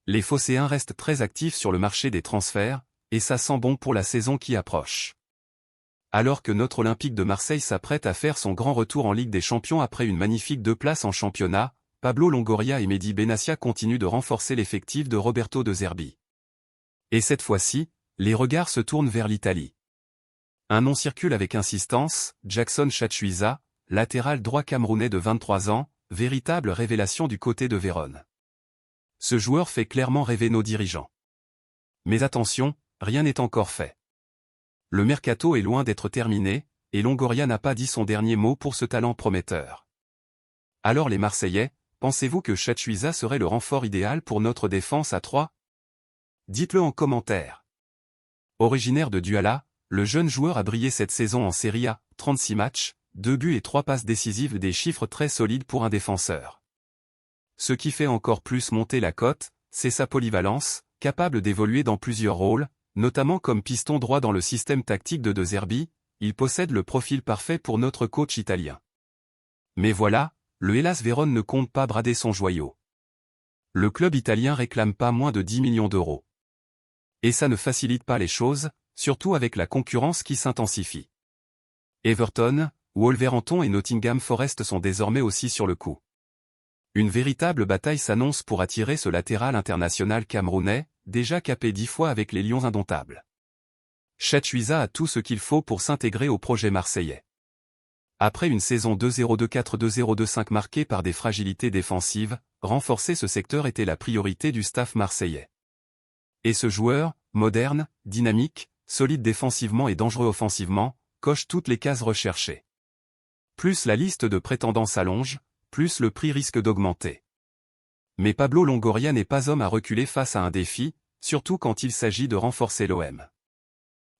Les Phocéens restent très actifs sur le marché des transferts, et ça sent bon pour la saison qui approche. Alors que notre Olympique de Marseille s'apprête à faire son grand retour en Ligue des Champions après une magnifique 2 places en championnat, Pablo Longoria et Mehdi Benassia continuent de renforcer l'effectif de Roberto De Zerbi. Et cette fois-ci, les regards se tournent vers l'Italie. Un nom circule avec insistance, Jackson Chachuisa, latéral droit camerounais de 23 ans, véritable révélation du côté de Vérone. Ce joueur fait clairement rêver nos dirigeants. Mais attention, rien n'est encore fait. Le mercato est loin d'être terminé, et Longoria n'a pas dit son dernier mot pour ce talent prometteur. Alors les Marseillais, pensez-vous que Chachuisa serait le renfort idéal pour notre défense à 3? Dites-le en commentaire. Originaire de Douala, le jeune joueur a brillé cette saison en Serie A, 36 matchs, 2 buts et 3 passes décisives, des chiffres très solides pour un défenseur. Ce qui fait encore plus monter la cote, c'est sa polyvalence, capable d'évoluer dans plusieurs rôles, notamment comme piston droit dans le système tactique de De Zerbi. Il possède le profil parfait pour notre coach italien. Mais voilà, le Hellas Vérone ne compte pas brader son joyau. Le club italien réclame pas moins de 10 millions d'euros. Et ça ne facilite pas les choses, surtout avec la concurrence qui s'intensifie. Everton, Wolverhampton et Nottingham Forest sont désormais aussi sur le coup. Une véritable bataille s'annonce pour attirer ce latéral international camerounais, déjà capé 10 fois avec les Lions indomptables. Chachuisa a tout ce qu'il faut pour s'intégrer au projet marseillais. Après une saison 2-0-2-4-2-0-2-5 marquée par des fragilités défensives, renforcer ce secteur était la priorité du staff marseillais. Et ce joueur, moderne, dynamique, solide défensivement et dangereux offensivement, coche toutes les cases recherchées. Plus la liste de prétendants s'allonge, plus le prix risque d'augmenter. Mais Pablo Longoria n'est pas homme à reculer face à un défi, surtout quand il s'agit de renforcer l'OM.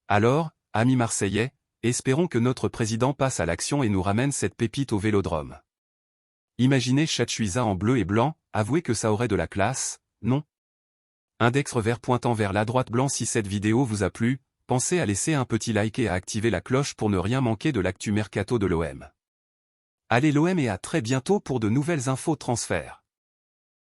Alors, amis marseillais, espérons que notre président passe à l'action et nous ramène cette pépite au Vélodrome. Imaginez Chachuisa en bleu et blanc, avouez que ça aurait de la classe, non? Index revers pointant vers la droite blanc. Si cette vidéo vous a plu, pensez à laisser un petit like et à activer la cloche pour ne rien manquer de l'actu mercato de l'OM. Allez l'OM et à très bientôt pour de nouvelles infos transferts.